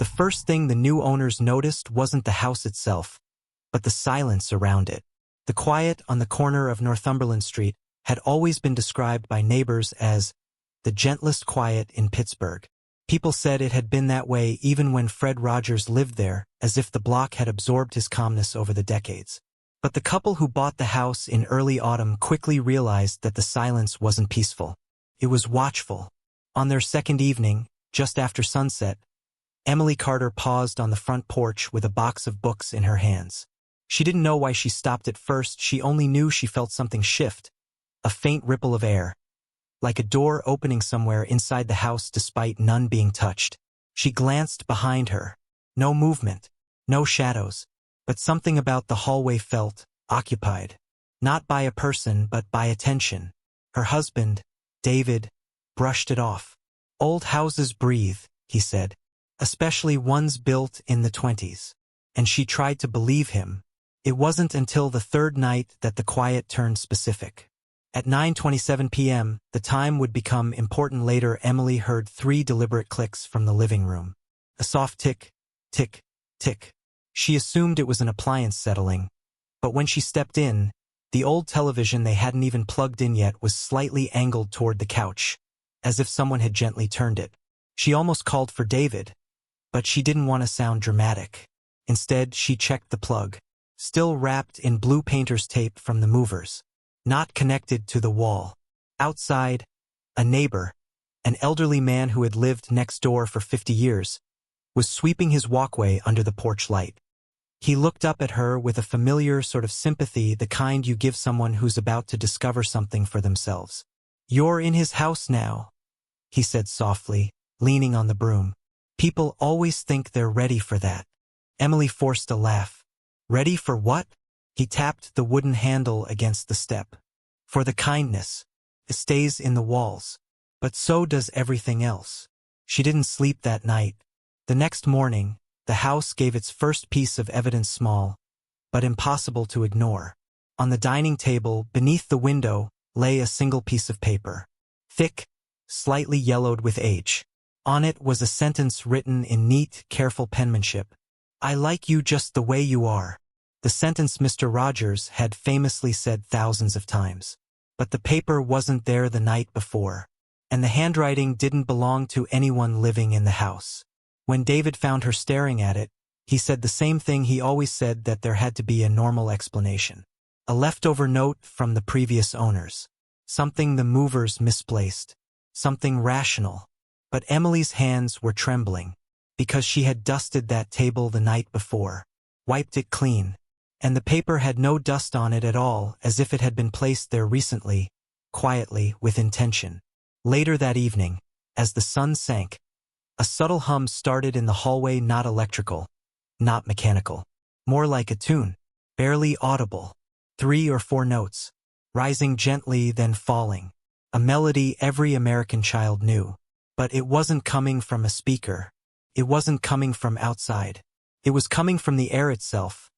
The first thing the new owners noticed wasn't the house itself, but the silence around it. The quiet on the corner of Northumberland Street had always been described by neighbors as the gentlest quiet in Pittsburgh. People said it had been that way even when Fred Rogers lived there, as if the block had absorbed his calmness over the decades. But the couple who bought the house in early autumn quickly realized that the silence wasn't peaceful. It was watchful. On their second evening, just after sunset, Emily Carter paused on the front porch with a box of books in her hands. She didn't know why she stopped at first, she only knew she felt something shift, a faint ripple of air, like a door opening somewhere inside the house despite none being touched. She glanced behind her. No movement, no shadows, but something about the hallway felt occupied. Not by a person, but by attention. Her husband, David, brushed it off. "Old houses breathe," he said, "especially ones built in the 20s. And she tried to believe him. It wasn't until the third night that the quiet turned specific. At 9:27 p.m., the time would become important later. Emily heard 3 deliberate clicks from the living room. A soft tick, tick, tick. She assumed it was an appliance settling, but when she stepped in, the old television they hadn't even plugged in yet was slightly angled toward the couch, as if someone had gently turned it. She almost called for David, but she didn't want to sound dramatic. Instead, she checked the plug, still wrapped in blue painter's tape from the movers, not connected to the wall. Outside, a neighbor, an elderly man who had lived next door for 50 years, was sweeping his walkway under the porch light. He looked up at her with a familiar sort of sympathy, the kind you give someone who's about to discover something for themselves. "You're in his house now," he said softly, leaning on the broom. "People always think they're ready for that." Emily forced a laugh. "Ready for what?" He tapped the wooden handle against the step. "For the kindness. It stays in the walls. But so does everything else." She didn't sleep that night. The next morning, the house gave its first piece of evidence, small, but impossible to ignore. On the dining table, beneath the window, lay a single piece of paper. Thick, slightly yellowed with age. On it was a sentence written in neat, careful penmanship. "I like you just the way you are." The sentence Mr. Rogers had famously said thousands of times. But the paper wasn't there the night before, and the handwriting didn't belong to anyone living in the house. When David found her staring at it, he said the same thing he always said, that there had to be a normal explanation. A leftover note from the previous owners. Something the movers misplaced. Something rational. But Emily's hands were trembling, because she had dusted that table the night before, wiped it clean, and the paper had no dust on it at all, as if it had been placed there recently, quietly, with intention. Later that evening, as the sun sank, a subtle hum started in the hallway, not electrical, not mechanical, more like a tune, barely audible, 3 or 4 notes, rising gently then falling, a melody every American child knew. But it wasn't coming from a speaker. It wasn't coming from outside. It was coming from the air itself,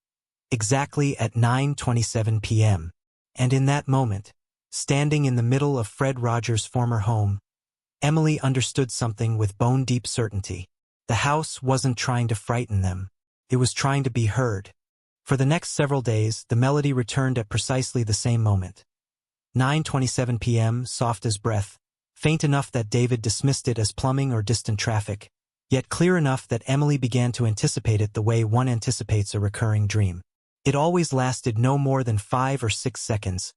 exactly at 9:27 p.m. And in that moment, standing in the middle of Fred Rogers' former home, Emily understood something with bone-deep certainty. The house wasn't trying to frighten them. It was trying to be heard. For the next several days, the melody returned at precisely the same moment. 9:27 p.m., soft as breath, faint enough that David dismissed it as plumbing or distant traffic, yet clear enough that Emily began to anticipate it the way one anticipates a recurring dream. It always lasted no more than 5 or 6 seconds.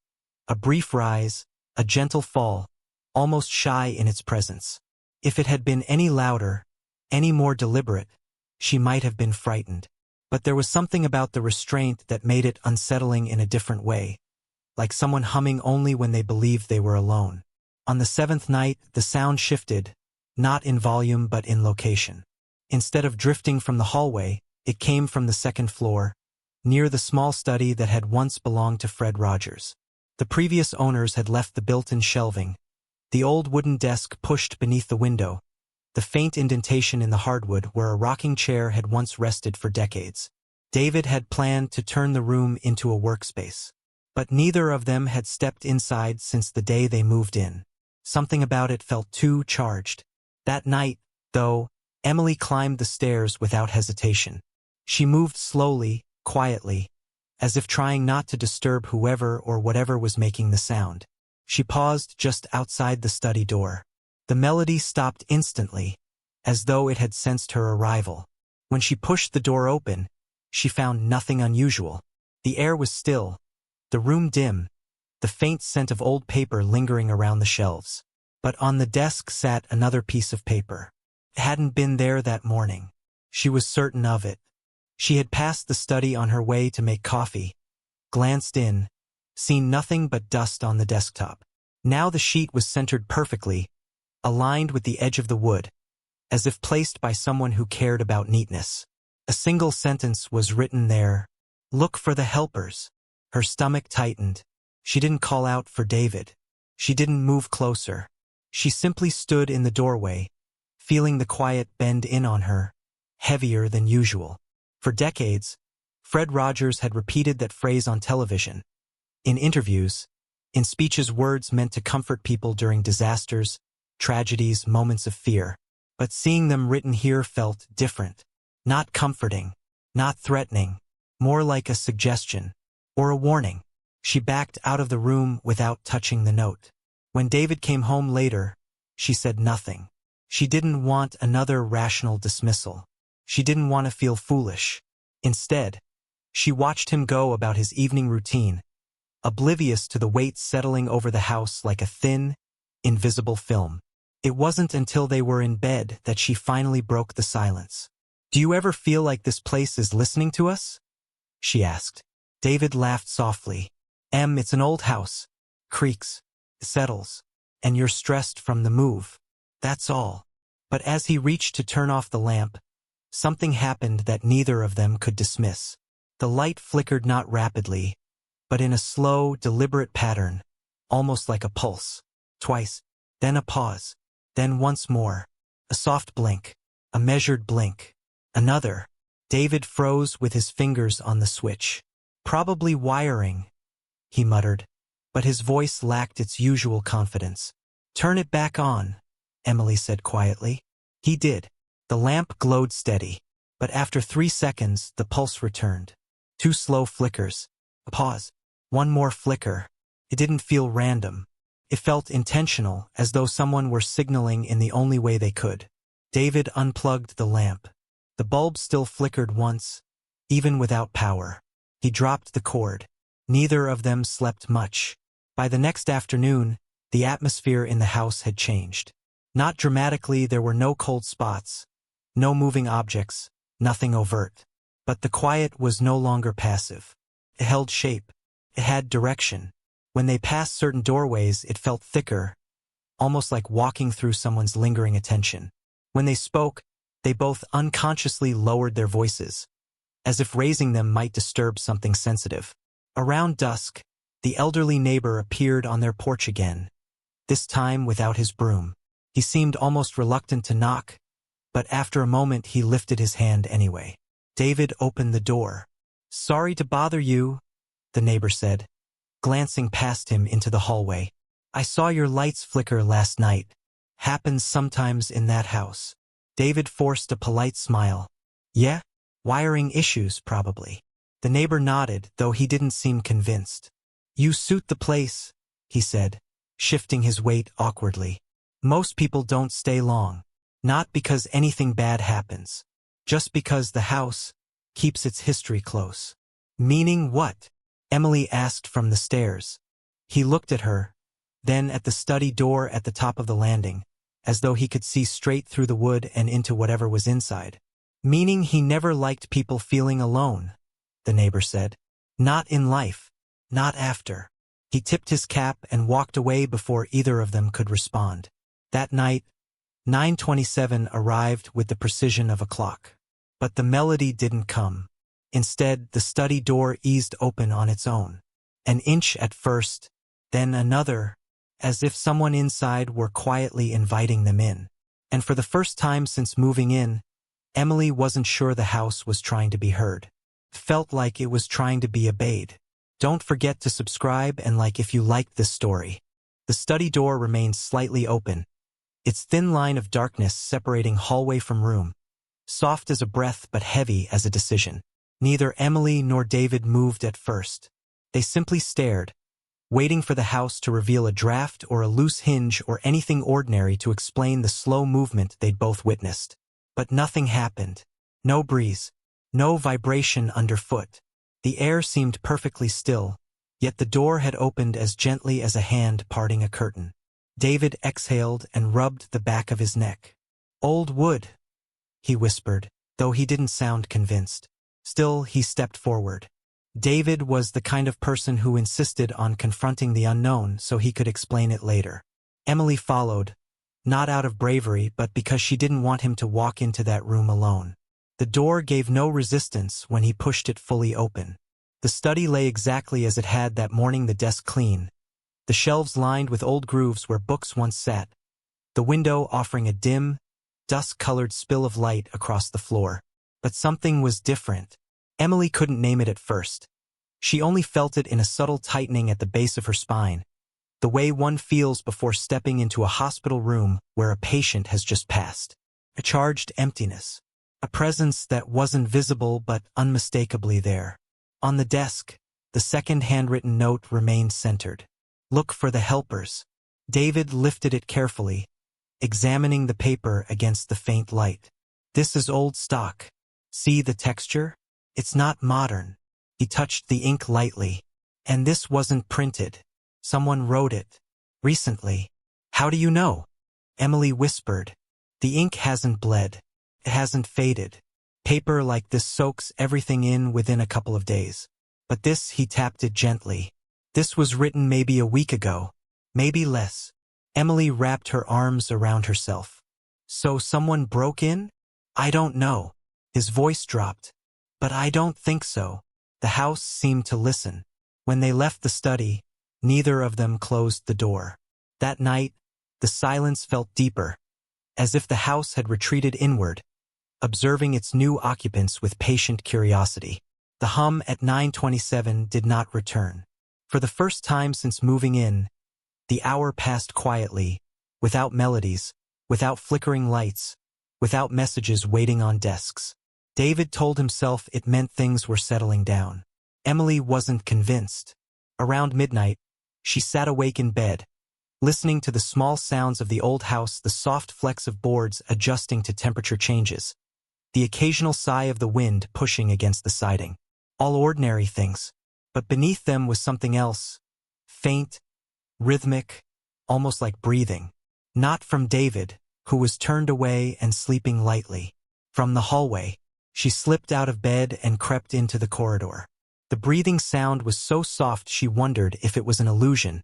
A brief rise, a gentle fall, almost shy in its presence. If it had been any louder, any more deliberate, she might have been frightened. But there was something about the restraint that made it unsettling in a different way, like someone humming only when they believed they were alone. On the 7th night, the sound shifted, not in volume but in location. Instead of drifting from the hallway, it came from the 2nd floor, near the small study that had once belonged to Fred Rogers. The previous owners had left the built-in shelving, the old wooden desk pushed beneath the window, the faint indentation in the hardwood where a rocking chair had once rested for decades. David had planned to turn the room into a workspace. But neither of them had stepped inside since the day they moved in. Something about it felt too charged. That night, though, Emily climbed the stairs without hesitation. She moved slowly, quietly, as if trying not to disturb whoever or whatever was making the sound. She paused just outside the study door. The melody stopped instantly, as though it had sensed her arrival. When she pushed the door open, she found nothing unusual. The air was still, the room dim, the faint scent of old paper lingering around the shelves. But on the desk sat another piece of paper. It hadn't been there that morning. She was certain of it. She had passed the study on her way to make coffee, glanced in, seen nothing but dust on the desktop. Now the sheet was centered perfectly, aligned with the edge of the wood, as if placed by someone who cared about neatness. A single sentence was written there: "Look for the helpers." Her stomach tightened. She didn't call out for David. She didn't move closer. She simply stood in the doorway, feeling the quiet bend in on her, heavier than usual. For decades, Fred Rogers had repeated that phrase on television, in interviews, in speeches words meant to comfort people during disasters, tragedies, moments of fear. But seeing them written here felt different. Not comforting, not threatening, more like a suggestion, or a warning. She backed out of the room without touching the note. When David came home later, she said nothing. She didn't want another rational dismissal. She didn't want to feel foolish. Instead, she watched him go about his evening routine, oblivious to the weight settling over the house like a thin, invisible film. It wasn't until they were in bed that she finally broke the silence. "Do you ever feel like this place is listening to us?" she asked. David laughed softly. It's an old house. Creaks, settles, and you're stressed from the move. That's all." But as he reached to turn off the lamp, something happened that neither of them could dismiss. The light flickered not rapidly, but in a slow, deliberate pattern, almost like a pulse. Twice, then a pause, then once more. A soft blink, a measured blink. Another. David froze with his fingers on the switch. "Probably wiring," he muttered, but his voice lacked its usual confidence. "Turn it back on," Emily said quietly. He did. The lamp glowed steady, but after 3 seconds the pulse returned. 2 slow flickers. A pause. 1 more flicker. It didn't feel random. It felt intentional, as though someone were signaling in the only way they could. David unplugged the lamp. The bulb still flickered once, even without power. He dropped the cord. Neither of them slept much. By the next afternoon, the atmosphere in the house had changed. Not dramatically, there were no cold spots, no moving objects, nothing overt. But the quiet was no longer passive. It held shape. It had direction. When they passed certain doorways, it felt thicker, almost like walking through someone's lingering attention. When they spoke, they both unconsciously lowered their voices, as if raising them might disturb something sensitive. Around dusk, the elderly neighbor appeared on their porch again, this time without his broom. He seemed almost reluctant to knock, but after a moment he lifted his hand anyway. David opened the door. "Sorry to bother you," the neighbor said, glancing past him into the hallway. "I saw your lights flicker last night. Happens sometimes in that house." David forced a polite smile. "Yeah? Wiring issues, probably." The neighbor nodded, though he didn't seem convinced. "You suit the place," he said, shifting his weight awkwardly. "Most people don't stay long. Not because anything bad happens. Just because the house keeps its history close." "Meaning what?" Emily asked from the stairs. He looked at her, then at the study door at the top of the landing, as though he could see straight through the wood and into whatever was inside. "Meaning he never liked people feeling alone," the neighbor said. "Not in life. Not after." He tipped his cap and walked away before either of them could respond. That night, 9:27 arrived with the precision of a clock. But the melody didn't come. Instead, the study door eased open on its own. An inch at first, then another, as if someone inside were quietly inviting them in. And for the first time since moving in, Emily wasn't sure the house was trying to be heard. Felt like it was trying to be obeyed. Don't forget to subscribe and like if you liked this story. The study door remained slightly open, its thin line of darkness separating hallway from room. soft as a breath but heavy as a decision. Neither Emily nor David moved at first. They simply stared, waiting for the house to reveal a draft or a loose hinge or anything ordinary to explain the slow movement they'd both witnessed. But nothing happened. No breeze. No vibration underfoot. The air seemed perfectly still, yet the door had opened as gently as a hand parting a curtain. David exhaled and rubbed the back of his neck. "Old wood," he whispered, though he didn't sound convinced. Still, he stepped forward. David was the kind of person who insisted on confronting the unknown so he could explain it later. Emily followed, not out of bravery but because she didn't want him to walk into that room alone. The door gave no resistance when he pushed it fully open. The study lay exactly as it had that morning, the desk clean, the shelves lined with old grooves where books once sat, the window offering a dim, dusk-colored spill of light across the floor. But something was different. Emily couldn't name it at first. She only felt it in a subtle tightening at the base of her spine, the way one feels before stepping into a hospital room where a patient has just passed. A charged emptiness. A presence that wasn't visible but unmistakably there. On the desk, the second handwritten note remained centered. "Look for the helpers." David lifted it carefully, examining the paper against the faint light. "This is old stock. See the texture? It's not modern." He touched the ink lightly. "And this wasn't printed. Someone wrote it. Recently." "How do you know?" Emily whispered. "The ink hasn't bled. It hasn't faded. Paper like this soaks everything in within a couple of days. But this," he tapped it gently. "This was written maybe a week ago. Maybe less." Emily wrapped her arms around herself. "So someone broke in?" "I don't know." His voice dropped. "But I don't think so." The house seemed to listen. When they left the study, neither of them closed the door. That night, the silence felt deeper, as if the house had retreated inward, observing its new occupants with patient curiosity. The hum at 9:27 did not return. For the first time since moving in, the hour passed quietly, without melodies, without flickering lights, without messages waiting on desks. David told himself it meant things were settling down. Emily wasn't convinced. Around midnight, she sat awake in bed, listening to the small sounds of the old house, the soft flecks of boards adjusting to temperature changes, the occasional sigh of the wind pushing against the siding. All ordinary things. But beneath them was something else, faint, rhythmic, almost like breathing. Not from David, who was turned away and sleeping lightly. From the hallway. She slipped out of bed and crept into the corridor. The breathing sound was so soft she wondered if it was an illusion,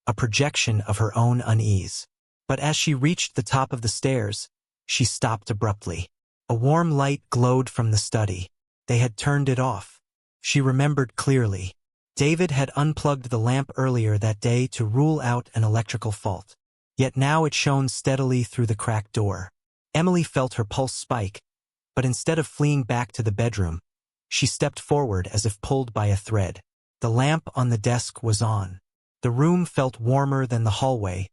a projection of her own unease. But as she reached the top of the stairs, she stopped abruptly. A warm light glowed from the study. They had turned it off. She remembered clearly. David had unplugged the lamp earlier that day to rule out an electrical fault. Yet now it shone steadily through the cracked door. Emily felt her pulse spike, but instead of fleeing back to the bedroom, she stepped forward as if pulled by a thread. The lamp on the desk was on. The room felt warmer than the hallway,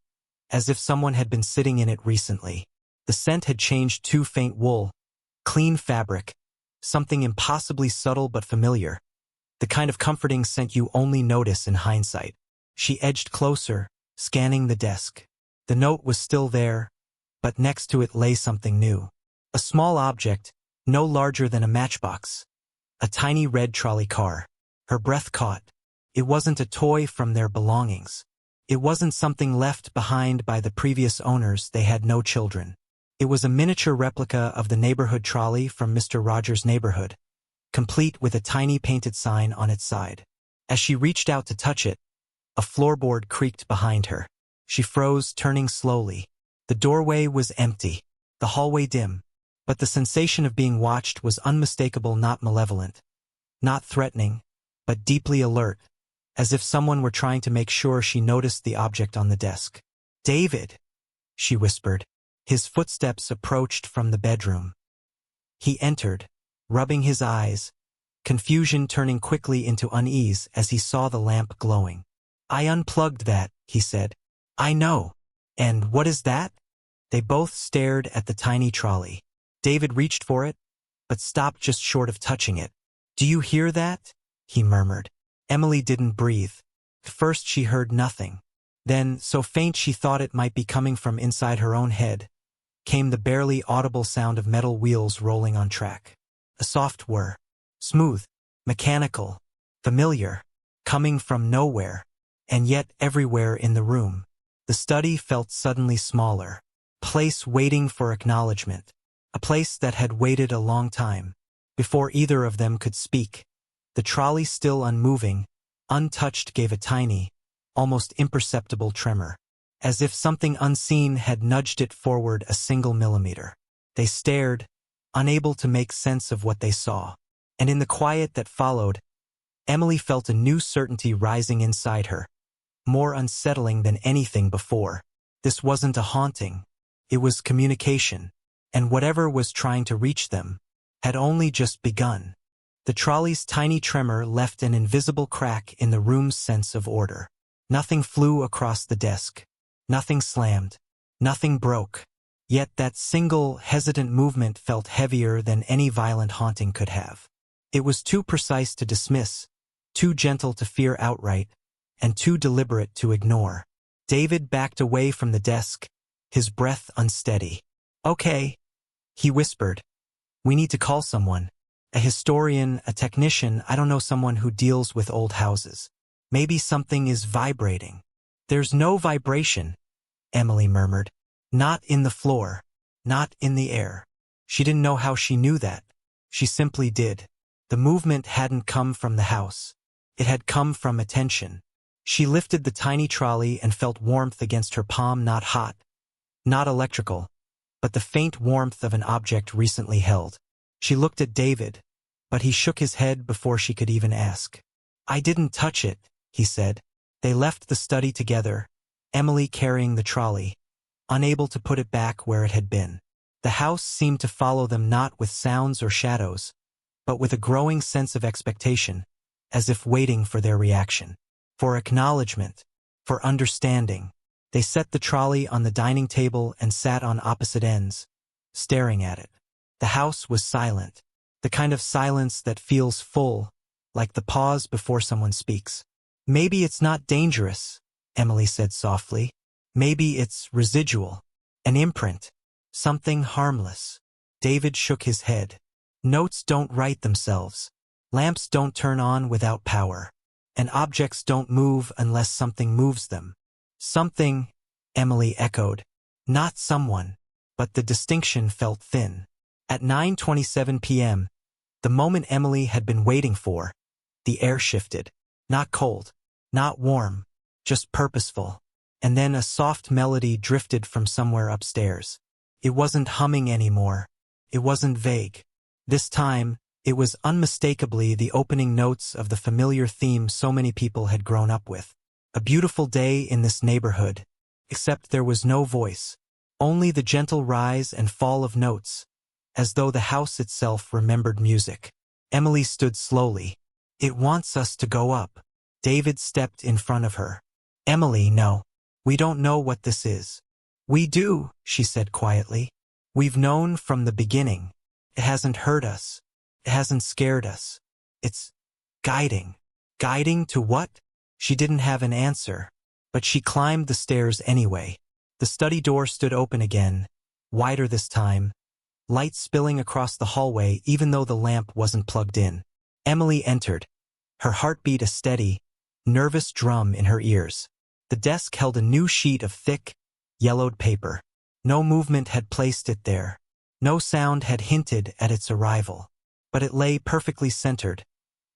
as if someone had been sitting in it recently. The scent had changed to faint wool, clean fabric, something impossibly subtle but familiar, the kind of comforting scent you only notice in hindsight. She edged closer, scanning the desk. The note was still there, but next to it lay something new. A small object, no larger than a matchbox. A tiny red trolley car. Her breath caught. It wasn't a toy from their belongings. It wasn't something left behind by the previous owners. They had no children. It was a miniature replica of the neighborhood trolley from Mr. Rogers' neighborhood, complete with a tiny painted sign on its side. As she reached out to touch it, a floorboard creaked behind her. She froze, turning slowly. The doorway was empty, the hallway dim. But the sensation of being watched was unmistakable, not malevolent, not threatening, but deeply alert, as if someone were trying to make sure she noticed the object on the desk. "David," she whispered. His footsteps approached from the bedroom. He entered, rubbing his eyes, confusion turning quickly into unease as he saw the lamp glowing. "I unplugged that," he said. "I know. And what is that?" They both stared at the tiny trolley. David reached for it, but stopped just short of touching it. "Do you hear that?" he murmured. Emily didn't breathe. At first she heard nothing. Then, so faint she thought it might be coming from inside her own head, came the barely audible sound of metal wheels rolling on track. A soft whir. Smooth, mechanical, familiar, coming from nowhere, and yet everywhere in the room. The study felt suddenly smaller. A place waiting for acknowledgement. A place that had waited a long time. Before either of them could speak, the trolley still unmoving, untouched, gave a tiny, almost imperceptible tremor, as if something unseen had nudged it forward a single millimeter. They stared, unable to make sense of what they saw. And in the quiet that followed, Emily felt a new certainty rising inside her, more unsettling than anything before. This wasn't a haunting. It was communication, and whatever was trying to reach them had only just begun. The trolley's tiny tremor left an invisible crack in the room's sense of order. Nothing flew across the desk. Nothing slammed. Nothing broke. Yet that single, hesitant movement felt heavier than any violent haunting could have. It was too precise to dismiss, too gentle to fear outright, and too deliberate to ignore. David backed away from the desk, his breath unsteady. "Okay," he whispered. "We need to call someone. A historian, a technician, I don't know, someone who deals with old houses. Maybe something is vibrating." "There's no vibration," Emily murmured. "Not in the floor. Not in the air." She didn't know how she knew that. She simply did. The movement hadn't come from the house. It had come from attention. She lifted the tiny trolley and felt warmth against her palm, not hot, not electrical, but the faint warmth of an object recently held. She looked at David, but he shook his head before she could even ask. "I didn't touch it," he said. They left the study together, Emily carrying the trolley, unable to put it back where it had been. The house seemed to follow them, not with sounds or shadows, but with a growing sense of expectation, as if waiting for their reaction, for acknowledgement, for understanding. They set the trolley on the dining table and sat on opposite ends, staring at it. The house was silent, the kind of silence that feels full, like the pause before someone speaks. "Maybe it's not dangerous," Emily said softly. "Maybe it's residual, an imprint, something harmless." David shook his head. "Notes don't write themselves. Lamps don't turn on without power. And objects don't move unless something moves them." "Something," Emily echoed. Not someone, but the distinction felt thin. At 9:27 p.m., the moment Emily had been waiting for, the air shifted. Not cold, not warm, just purposeful. And then a soft melody drifted from somewhere upstairs. It wasn't humming anymore. It wasn't vague. This time, it was unmistakably the opening notes of the familiar theme so many people had grown up with. A beautiful day in this neighborhood, except there was no voice, only the gentle rise and fall of notes, as though the house itself remembered music. Emily stood slowly. "It wants us to go up." David stepped in front of her. "Emily, no. We don't know what this is." "We do," she said quietly. "We've known from the beginning. It hasn't hurt us. It hasn't scared us. It's guiding." "Guiding to what?" She didn't have an answer, but she climbed the stairs anyway. The study door stood open again, wider this time, light spilling across the hallway even though the lamp wasn't plugged in. Emily entered, her heartbeat a steady, nervous drum in her ears. The desk held a new sheet of thick, yellowed paper. No movement had placed it there. No sound had hinted at its arrival. But it lay perfectly centered,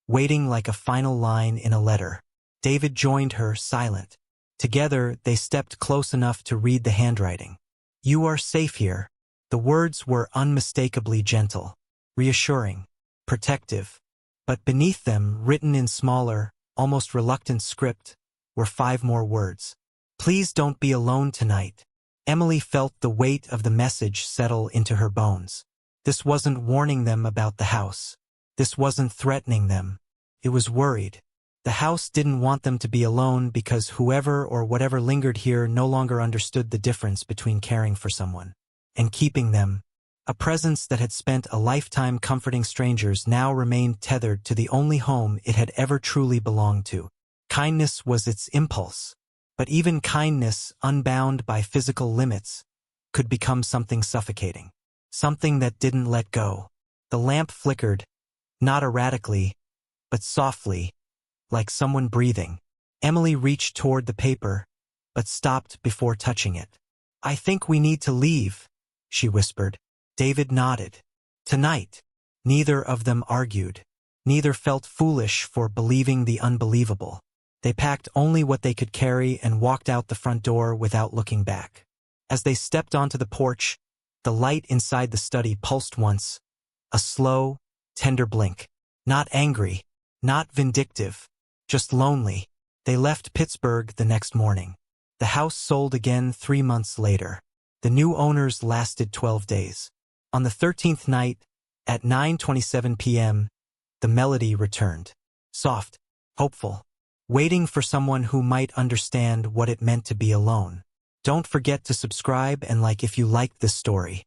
waiting like a final line in a letter. David joined her, silent. Together, they stepped close enough to read the handwriting. "You are safe here." The words were unmistakably gentle, reassuring, protective. But beneath them, written in smaller, almost reluctant script, were 5 more words. "Please don't be alone tonight." Emily felt the weight of the message settle into her bones. This wasn't warning them about the house. This wasn't threatening them. It was worried. The house didn't want them to be alone because whoever or whatever lingered here no longer understood the difference between caring for someone and keeping them, A presence that had spent a lifetime comforting strangers now remained tethered to the only home it had ever truly belonged to. Kindness was its impulse, but even kindness, unbound by physical limits, could become something suffocating. Something that didn't let go. The lamp flickered, not erratically, but softly, like someone breathing. Emily reached toward the paper, but stopped before touching it. "I think we need to leave," she whispered. David nodded. Tonight. Neither of them argued. Neither felt foolish for believing the unbelievable. They packed only what they could carry and walked out the front door without looking back. As they stepped onto the porch, the light inside the study pulsed once, a slow, tender blink. Not angry, not vindictive, just lonely. They left Pittsburgh the next morning. The house sold again 3 months later. The new owners lasted 12 days. On the 13th night, at 9:27 p.m., the melody returned. Soft, hopeful, waiting for someone who might understand what it meant to be alone. Don't forget to subscribe and like if you liked this story.